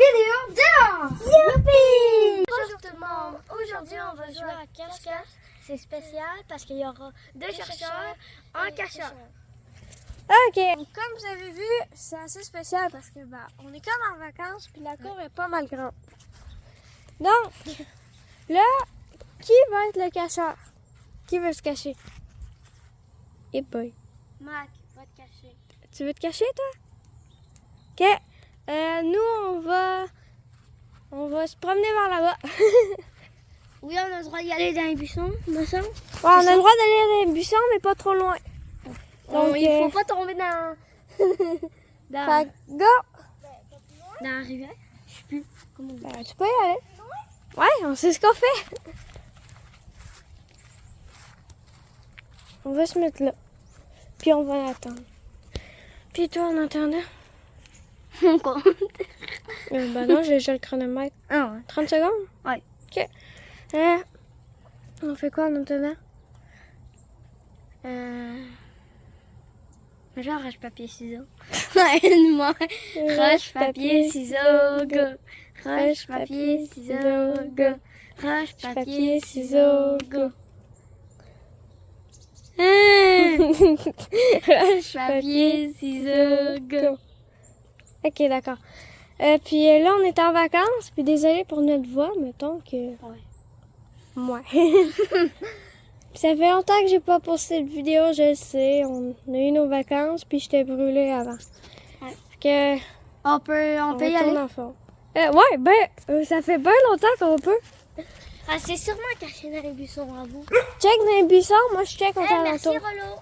vidéo de Youpi! Bonjour tout le monde! Aujourd'hui, on va jouer à cache-cache. C'est spécial parce qu'il y aura deux chercheurs en cacheur. Ok, comme vous avez vu, c'est assez spécial parce que on est comme en vacances puis la cour est pas mal grande. Donc, là, qui va être le cacheur? Qui veut se cacher? Et boy. Mac, va te cacher. Tu veux te cacher, toi? Ok. Nous, on va se promener vers là-bas. Oui, on a le droit d'y aller dans les buissons, me semble. Ouais, on a le droit d'aller dans les buissons, mais pas trop loin. Donc, il faut pas tomber dans... Fait que, go! Dans la rivière. Je sais plus comment on dit. Tu peux y aller. Ouais, on sait ce qu'on fait. On va se mettre là. Puis on va attendre. Puis toi, en attendant? On compte. Non, j'ai déjà le chronomètre. Ah ouais. 30 secondes? Ouais. Ok. On fait quoi en attendant? Genre roche, papier, ciseaux. Aide-moi. Roche, papier, ciseaux, go. Roche, papier, ciseaux, go. Roche, papier, ciseaux, go. Roche, papier, ciseaux, go. Ok, d'accord. Puis là, on est en vacances. Puis désolé pour notre voix, mettons que... Ouais. Moi. Puis ça fait longtemps que j'ai pas posté de vidéo, je le sais. On a eu nos vacances, puis j'étais brûlée avant. Ouais. Fait que... On peut y aller. En forme. Ouais, ça fait bien longtemps qu'on peut. Ah, c'est sûrement caché dans les buissons à vous. Check dans les buissons, moi je check au Merci, alentour. Rollo.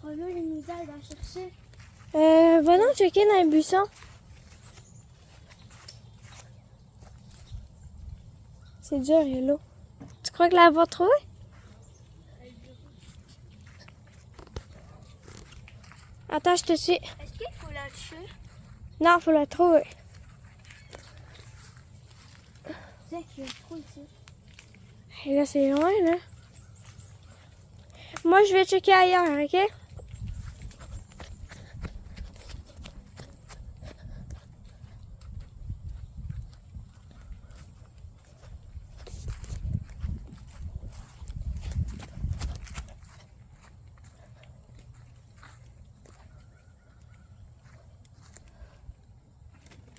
Rollo, il nous aide à chercher. Va donc checker dans les buissons. C'est dur, il est là. Tu crois que la va trouver? Attends, je te suis. Est-ce qu'il faut la toucher? Non, faut la trouver. Tu sais qu'il y a trop ici. Et là, c'est loin, là. Moi, je vais checker ailleurs, ok?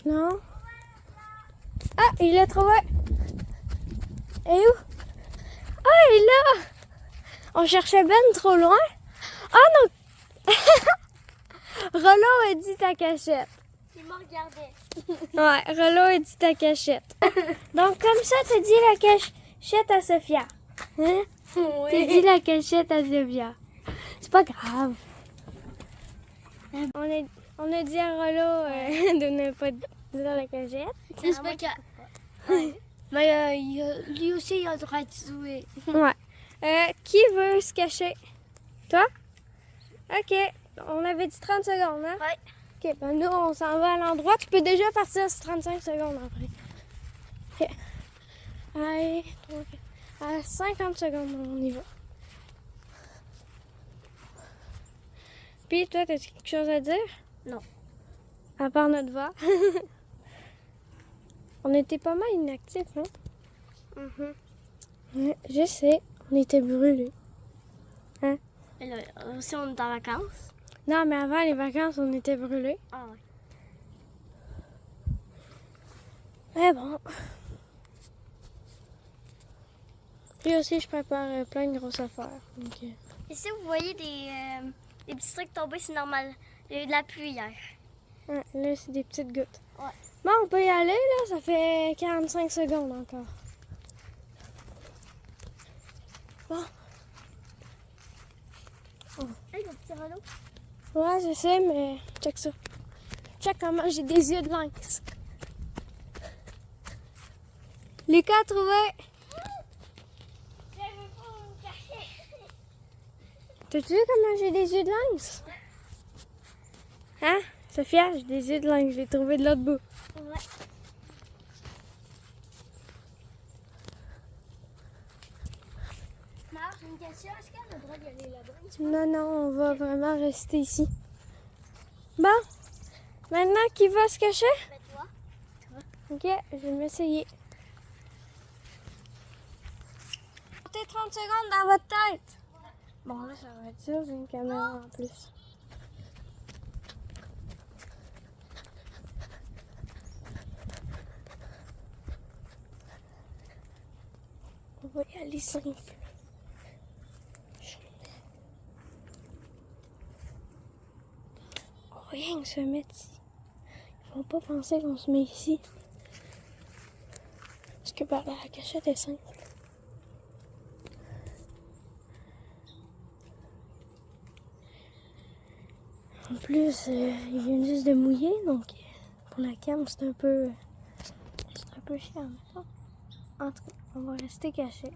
Non. Ah, il l'a trouvé. Et où? Ah, il est là. On cherchait Ben trop loin. Ah non. Rollo a dit ta cachette. Il m'a regardé. Ouais, Rollo a dit ta cachette. Donc comme ça, tu dis la cachette à Sophia. Hein? Oui. Tu dis la cachette à Sophia. C'est pas grave. On a dit à Rollo de ne pas dire la cachette. C'est pas que... Mais lui aussi, il a le droit de jouer. Ouais. Qui veut se cacher? Toi? Ok. On avait dit 30 secondes, hein? Ouais. Ok, ben nous, on s'en va à l'endroit. Tu peux déjà partir sur 35 secondes après. Ok. Allez, à 50 secondes, on y va. Puis, toi, as-tu quelque chose à dire? Non. À part notre voix. On était pas mal inactifs, hein? Ouais, je sais, on était brûlés. Hein? Et là, aussi, on est en vacances. Non, mais avant les vacances, on était brûlés. Ah ouais. Mais bon. Puis aussi, je prépare plein de grosses affaires. Donc, Ici, vous voyez des petits trucs tombés, c'est normal. Il y a eu de la pluie hier. ouais, là, c'est des petites gouttes. Ouais. Bon, on peut y aller, là. Ça fait 45 secondes encore. Bon. Hey, le petit Rollo. Ouais, je sais, mais check ça. Check comment j'ai des yeux de lynx. Lucas a trouvé. Je veux pas me cacher. T'as-tu vu comment j'ai des yeux de lynx? Hein? Sophia, j'ai des yeux de lynx. Je l'ai trouvé de l'autre bout. Ouais. Marche, une question, est-ce que faudrait y aller là-bas. Non, non, on va vraiment rester ici. Bon, maintenant, qui va se cacher? Ben, toi. Ok, je vais m'essayer. Comptez 30 secondes dans votre tête. Bon, là, ça va être sûr, j'ai une caméra en plus. On va y aller simple. On va rien que se mettre ici. Ils vont pas penser qu'on se met ici. Parce que bah, la cachette est simple. En plus, ils viennent juste de mouiller, donc pour la cam, c'est un peu chiant. Mettons. En tout cas, on va rester cachés.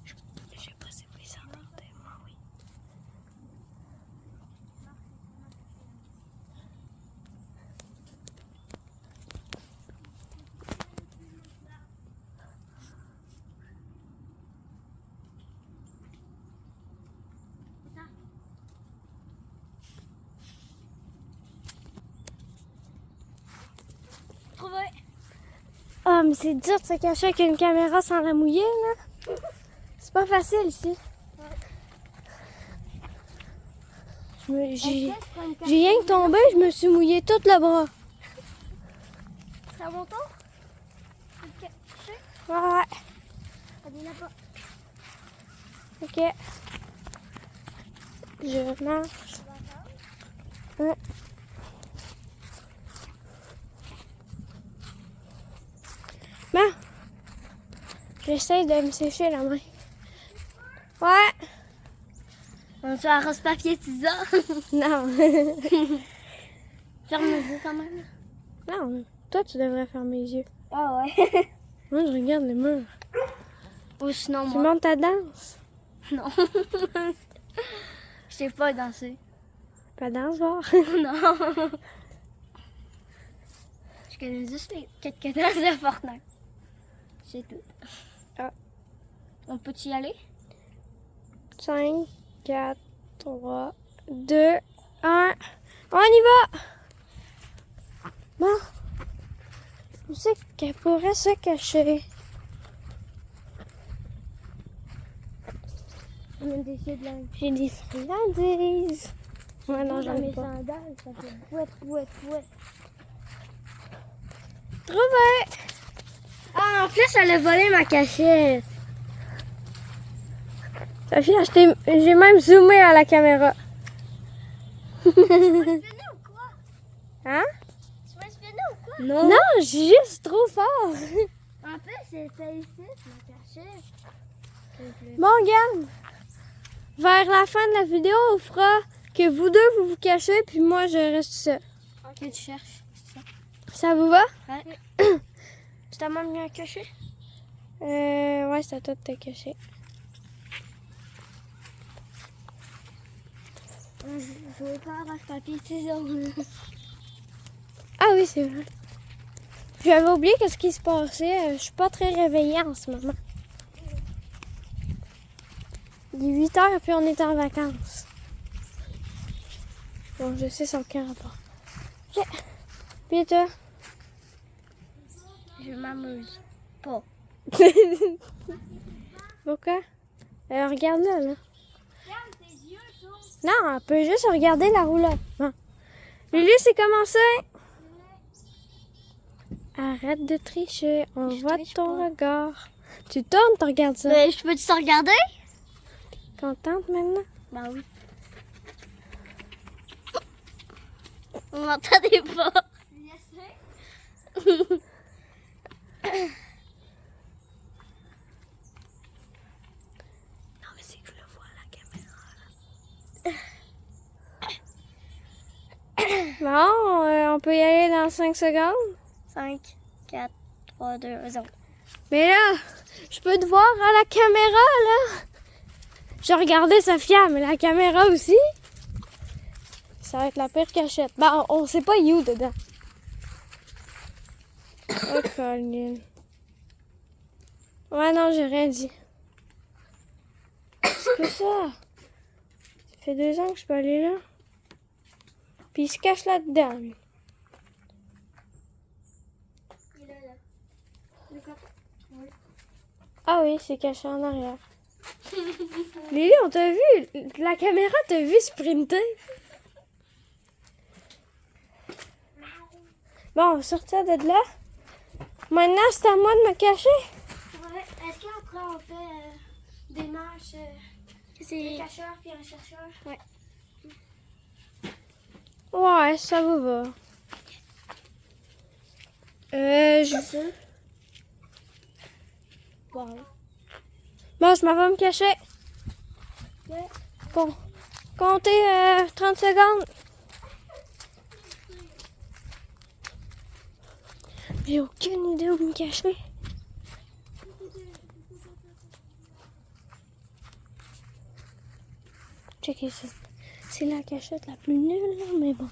Je sais pas si vous les entendez, moi oui. Trouvé. Ah, mais c'est dur de se cacher avec une caméra sans la mouiller, là. C'est pas facile ici. J'ai rien que tombé, je me suis mouillé tout le bras. C'est à mon tour? Ouais, Allez là-bas. ok. Je marche. Ouais. Bon. J'essaie de me sécher la main. Ouais. On fait un rose papier ciseaux. Non. Ferme les yeux quand même. Non, toi tu devrais fermer les yeux. Ah ouais. Moi je regarde le mur. Ou sinon Tu moi. montes ta danse. Non. Je sais pas danser. Pas danse, voir. Non. Je connais juste les quelques danses de Fortnite. C'est tout. Ah. On peut y aller? 5, 4, 3, 2, 1. On y va! Bon. Où c'est qu'elle pourrait se cacher? On a des de la... J'ai des friandises. Ouais, non, j'en ai mes pas. sandales, ça fait bouette. Trouvé! Ah, en plus, elle a volé ma cachette. Sophie, j'ai même zoomé à la caméra. Tu m'as espionné ou quoi? Hein? Tu m'as espionné ou quoi? Non. Non, juste trop fort. En plus, c'était ici, ma cachette. Bon, regarde. Vers la fin de la vidéo, on fera que vous deux, vous vous cachez, puis moi, je reste seule. Ok, tu cherches. C'est ça. Ça vous va? Ouais. Tu t'as même mis un cachet? Ouais, c'est à toi de te cacher. Je veux pas avoir papier ciseaux. Ah oui, c'est vrai. J'avais oublié qu'est-ce qui se passait. Je suis pas très réveillée en ce moment. Il est 8 heures, puis on est en vacances. Bon, je sais sans aucun rapport. Ok. Puis toi? Je m'amuse pas. Pourquoi? Regarde là. Non, on peut juste regarder la roulotte. Bon. Lulu, c'est commencé. Arrête de tricher. On Je voit triche ton pas. regard. Tu tournes, tu regardes ça. Mais je peux te regarder? Contente maintenant? Bah oui. On m'entendait pas. Non, mais c'est que je le vois à la caméra. Bon, on peut y aller dans 5 secondes. 5, 4, 3, 2, 0. Mais là, je peux te voir à la caméra, là. Je regardais Sophia, mais la caméra aussi. Ça va être la pire cachette. Ben, on sait pas où dedans. Oh, Colin. Ouais, non, j'ai rien dit. C'est que ça? Ça fait 2 ans que je peux aller là. Puis il se cache là-dedans, lui. Il est là. Le coffre. Oui. Ah oui, c'est caché en arrière. Lily, on t'a vu. La caméra t'a vu sprinter. Bon, on va sortir de là. Maintenant, c'est à moi de me cacher. Ouais. Est-ce qu'après on fait des marches, un cacheur puis un chercheur? Ouais. Ouais, ça vous va. Je... Bon. Bon, je m'en vais me cacher. Ouais. Comptez 30 secondes. J'ai aucune idée où me cacher. Checkez ça. C'est la cachette la plus nulle, là, mais bon.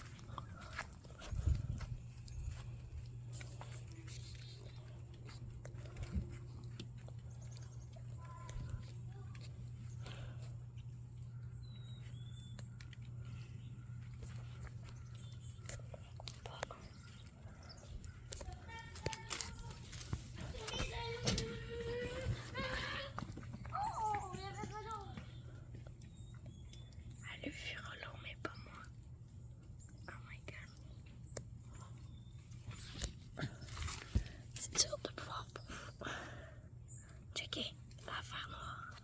Elle a vu Rollo, mais pas moi. Oh my god. C'est dur de voir pour vous. Checkez, l'affaire noire.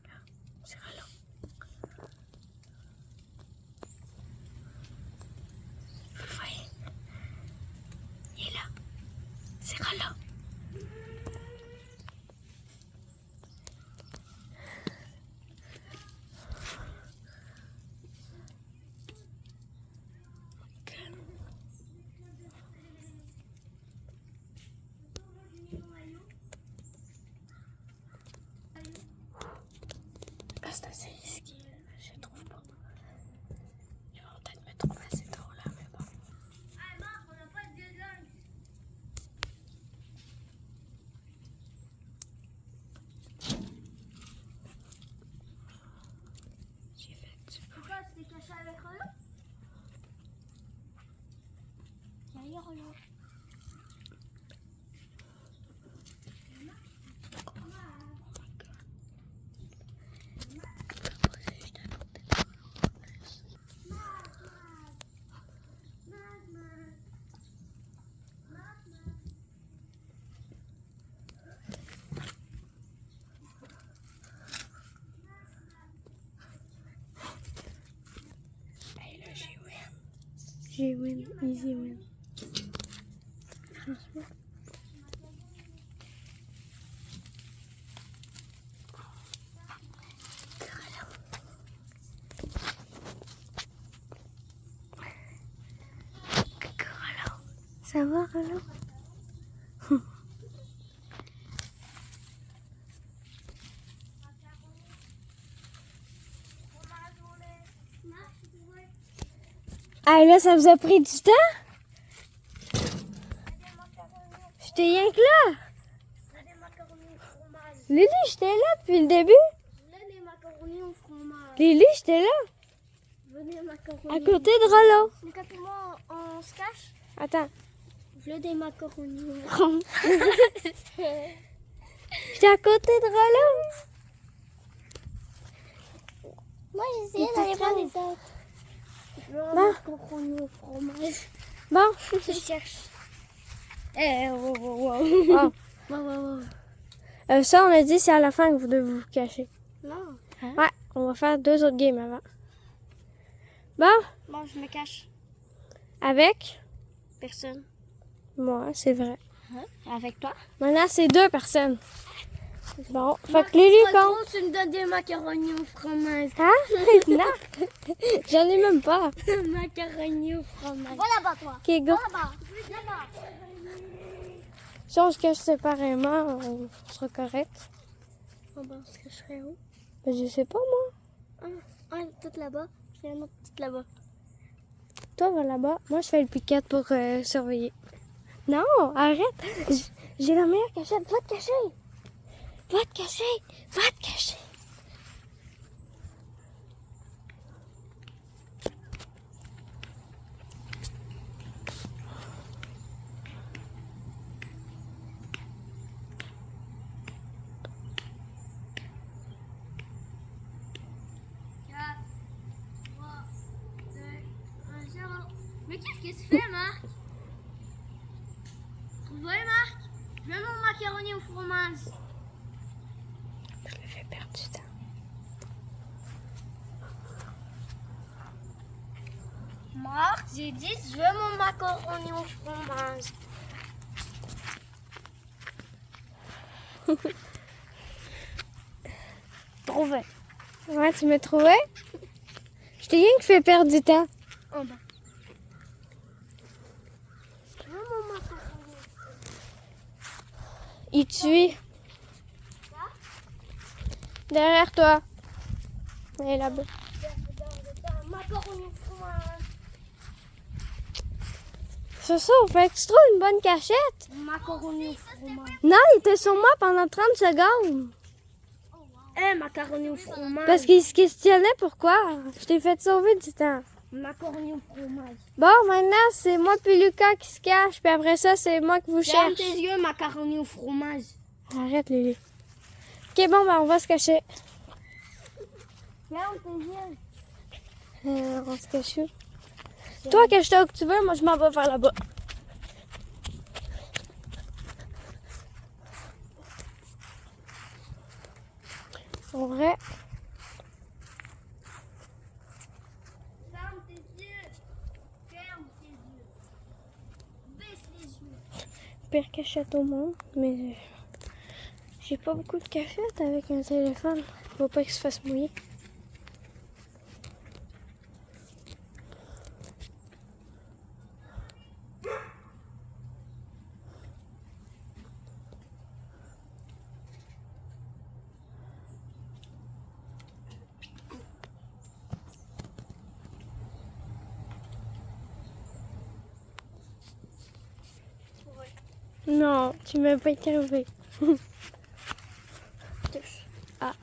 Là, c'est Rollo. Vous le voyez? Il est là. C'est Rollo. Ah, c'est assez risqué, je trouve pas. Ils vont peut-être me trouver assez drôle là, mais bon. J'ai fait du bruit. Pourquoi tu t'es caché avec Rollo? Salut Rollo. Hey là, j'ai win. J'ai win, easy win. Franchement. Ça va, Rollo? Ah là, ça vous a pris du temps? J'étais rien que là. Des macaronis au fromage. Lily, j'étais là depuis le début. Là, les macaronis au fromage. Lily, j'étais là. Venez macaronis. À côté de Rollo. Les gars, puis moi, on se cache. Attends. Veux des macaronis. J'étais à côté de Rollo. Moi, j'essayais d'aller voir les autres. Je veux un Bon. macaroni au fromage. Bon. Je cherche. Wow. Wow, wow, wow. Ça, on a dit, c'est à la fin que vous devez vous cacher. Non. Ouais, on va faire 2 autres games avant. Bon, Bon, je me cache. avec Personne. moi, c'est vrai. Avec toi? Maintenant, c'est 2 personnes. Bon, fait que Lily compte. Tu me donnes des macaronis au fromage. Hein? Non, j'en ai même pas. Macaroni au fromage. Va là-bas, toi. Ok, go. Là-bas. Là-bas. Si on se cache séparément, on sera correct. On pense que je serais où? Ben, je sais pas, moi. Un tout là-bas, puis un autre tout là-bas. Toi, va là-bas. Moi, je fais le piquette pour surveiller. Non, arrête. J'ai la meilleure cachette. Va te cacher. Va te cacher. Va te cacher. Mais qu'est-ce que tu fais, Marc? Tu vois, Marc? Je veux mon macaroni au fromage. Je le fais perdre du temps. Marc, j'ai dit je veux mon macaroni au fromage. Trouvé. Ouais, tu me trouvais? Je t'ai rien que fait perdre du temps. Oh ben. Je veux mon macaroni. Il tue. Derrière toi. Et là-bas. Macaroni au fromage. C'est ça, fait que tu trouves une bonne cachette. Macaroni au fromage. Non, il était sur moi pendant 30 secondes. Macaroni au fromage. Parce qu'il se questionnait pourquoi. Je t'ai fait sauver du temps. Macaroni au fromage. Bon, maintenant, c'est moi puis Lucas qui se cache. Puis après ça, c'est moi qui vous Ferme cherche. tes yeux, macaroni au fromage. Arrête, Lily. Ok, bon, ben, on va se cacher. Ferme tes yeux. On se cache où? Toi, cache-toi où que tu veux. Moi, je m'en vais vers là-bas. En vrai. Ferme tes yeux. Ferme tes yeux. Baisse les yeux. Pire cachette au monde. Mais j'ai pas beaucoup de cachettes avec un téléphone. Faut pas qu'il se fasse mouiller. Non, tu m'as pas énervé. Ah.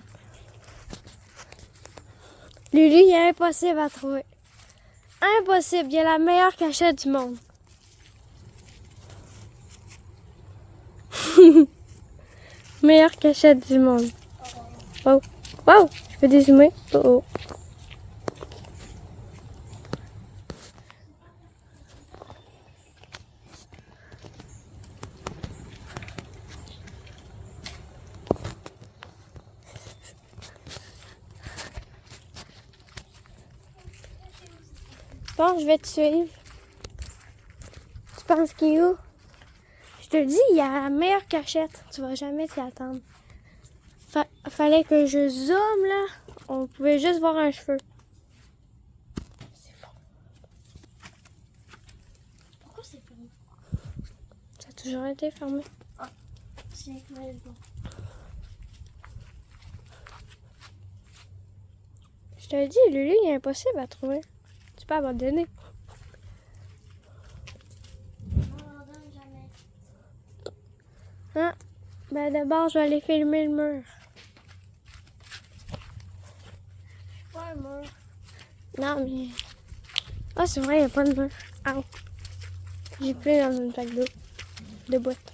Lulu, il est impossible à trouver. Impossible, il y a la meilleure cachette du monde. Meilleure cachette du monde. Oh, wow, je peux dézoomer. Oh, oh. Bon, je vais te suivre. Tu penses qu'il est où? Je te le dis, il y a la meilleure cachette. Tu vas jamais t'y attendre. Fallait que je zoome là. On pouvait juste voir un cheveu. C'est faux. Pourquoi c'est fermé? Ça a toujours été fermé. C'est éclairé dedans. Je te le dis, Lulu, il est impossible à trouver. Tu peux abandonner. On n'abandonne jamais. Hein? Ben d'abord, je vais aller filmer le mur. Pas un mur. Non, mais... Ah, c'est vrai, il n'y a pas de mur. Ah. J'ai plus dans une plaque d'eau. De boîte.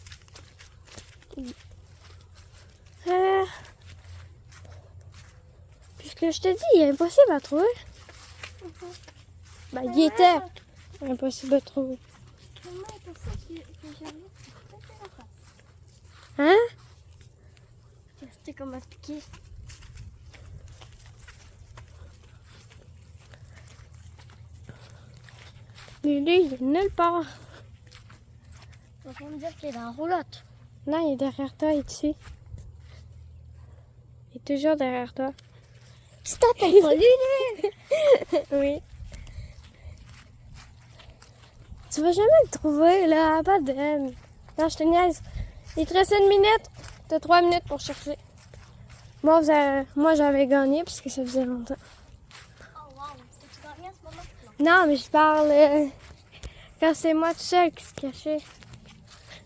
Puisque je te dis, il est impossible à trouver. Ben, il était impossible à trouver. Comment est possible que j'arrive à péter la face? Hein? C'était comme à piquer. Lulu, il est nulle part. On va me dire qu'il est dans la roulotte. Non, il est derrière toi, il te suit. Il est toujours derrière toi. Tu t'appelles pas Lulu? Oui. Tu vas jamais le trouver, là. Pas de haine. Non, je te niaise. Il te reste 1 minute. T'as 3 minutes pour chercher. Moi, j'avais gagné parce que ça faisait longtemps. Oh wow, t'as-tu gagné à ce moment? Non, mais je parle quand c'est moi tout seul qui se cachait.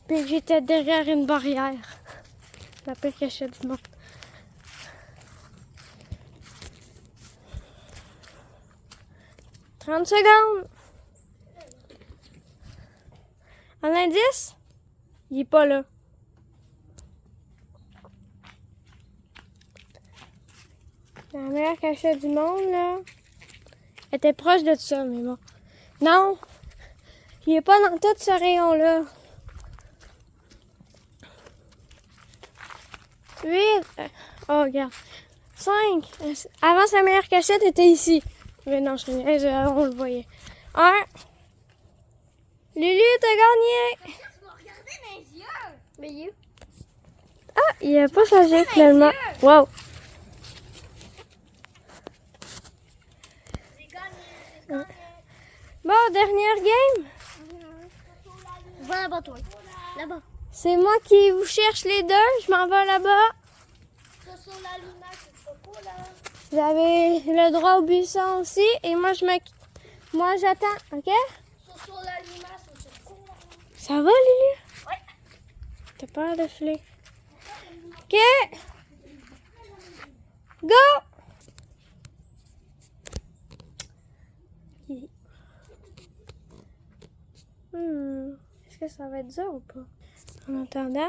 Puis que j'étais derrière une barrière. La pire cachait du monde. « 30 secondes! Un indice? Il est pas là. La meilleure cachette du monde, là. Elle était proche de ça, mais bon. Non! Il est pas dans tout ce rayon-là. 8. Oh, regarde. 5. Avant, sa meilleure cachette était ici. Mais non, je niaise, on le voyait. 1. Lulu, t'as gagné! Tu m'as regardé dans les yeux! Mais you? Ah, il a pas changé finalement. Wow! J'ai gagné. Bon, dernière game. Va là-bas, toi. Là-bas. C'est moi qui vous cherche les deux. Je m'en vais là-bas. Ça sur la lumière, c'est pas là. Vous avez le droit au buisson aussi. Et moi, moi, j'attends. OK? Ça sur la lumière, c'est pas là. Ça va, Lulu? Ouais. T'as peur de filer? OK! Go! Est-ce que ça va être dur ou pas? En attendant,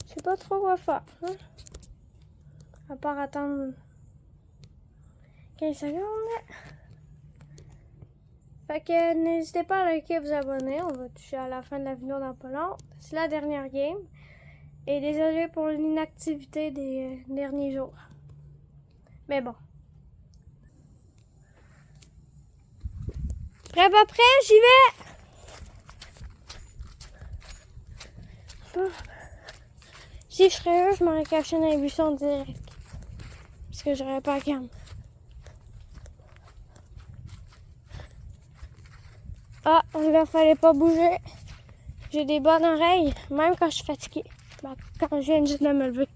je sais pas trop quoi faire. Hein? À part attendre 15 secondes. Fait que n'hésitez pas à liker et vous abonner. On va toucher à la fin de la vidéo dans pas long. C'est la dernière game. Et désolé pour l'inactivité des derniers jours. Mais bon. Prêt, pas prêt? J'y vais! Bon. Si je serais eux, je m'aurais caché dans les buissons direct. Parce que j'aurais pas calme. Ah, là, fallait pas bouger. J'ai des bonnes oreilles, même quand je suis fatiguée. Ben, quand je viens juste de me lever.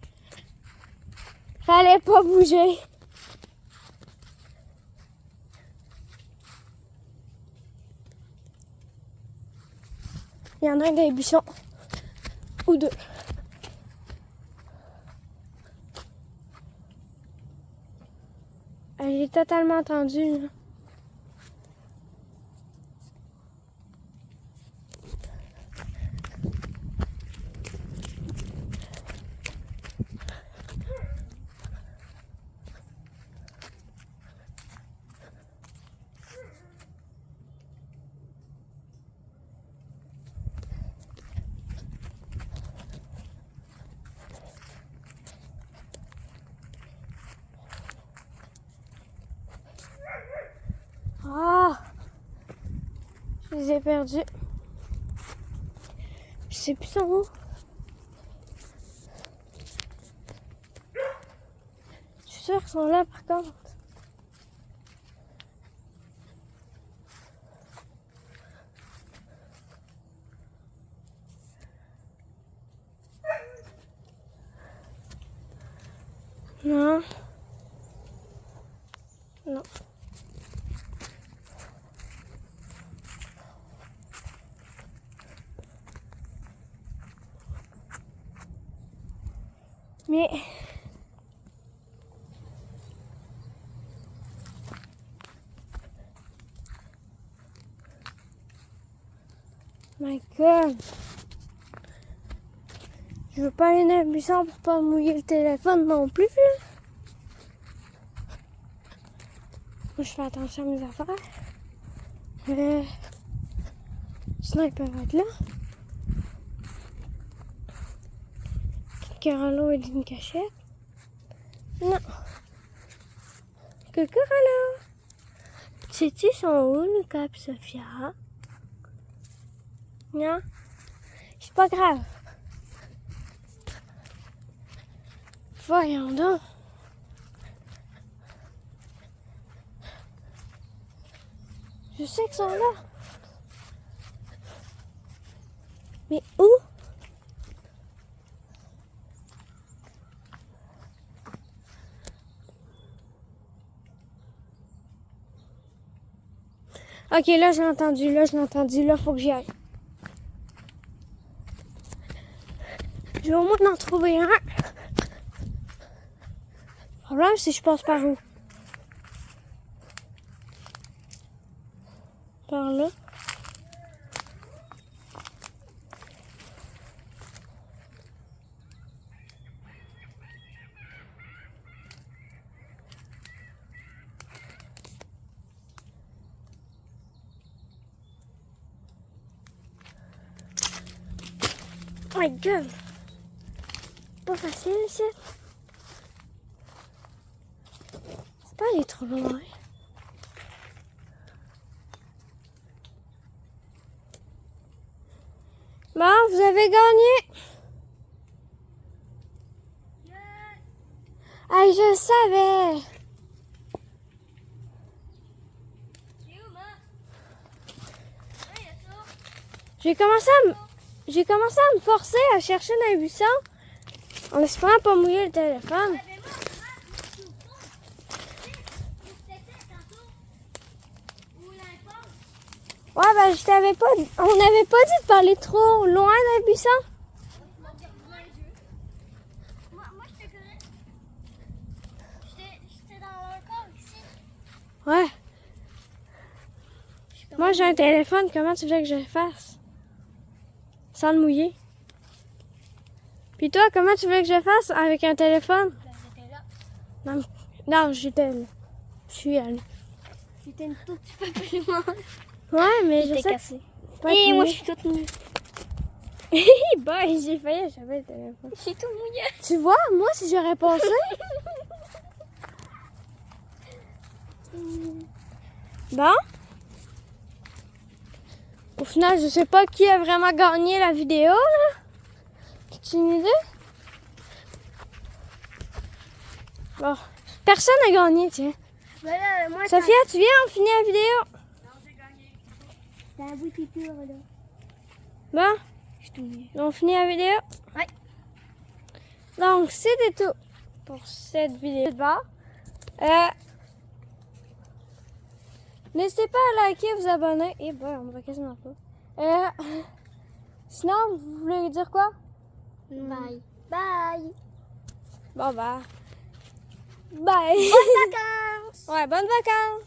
Fallait pas bouger. Il y en a un des buissons. Ou deux. J'ai totalement entendu, là. Ah! Je les ai perdus. Je sais plus son où. Je suis sûre qu'ils sont là par contre. Non. Non. Mais my God. Je veux pas aller dans le buisson pour pas mouiller le téléphone non plus. Là. Moi, je fais attention à mes affaires. Sinon, ils peuvent être là. Carolo est d'une cachette. Non. Coucou, Carolo. Sais-tu sont où, Lucas et Sophia? Non? C'est pas grave. Voyons donc. Je sais qu'ils sont là. Mais où? Ok, là, je l'ai entendu. Là, faut que j'y aille. Je vais au moins en trouver un. Le problème, c'est que je passe par où? Par là. Oh my god! Pas facile ici. Faut pas aller trop loin. Bon, vous avez gagné. Ah, je savais. J'ai commencé à me forcer à chercher dans les buissons en espérant pas mouiller le téléphone. Ouais, ben je t'avais pas. On n'avait pas dit de parler trop loin dans les buissons. Moi, je te connais. J'étais dans leur corps ici. Ouais. Moi j'ai un téléphone, comment tu veux que je fasse? Sans le mouiller. Puis toi, comment tu veux que je fasse avec un téléphone? J'étais là. Non, j'étais là. Je suis allée. C'était une toute petite plus loin. Ouais, mais je J'étais sais cassée. que pas Et moi, je mouillé. suis toute nue. Bah, j'ai failli échapper le téléphone. Je suis toute mouillée. Tu vois, moi si j'aurais pensé. Bon. Au final, je sais pas qui a vraiment gagné la vidéo, là. As-tu une idée? Bon. Personne n'a gagné, tiens. Voilà, moi, Sophia, tu viens, on finit la vidéo? t'as un bout de pur, là. Bon, Je suis toute mouillée. on finit la vidéo? Ouais. Donc, c'était tout pour cette vidéo. N'hésitez pas à liker, vous abonner. Et ben, on va quasiment pas. Sinon, vous voulez dire quoi? Bye. Bye. Bon, bah. Bye. Bonnes vacances. Ouais, bonnes vacances.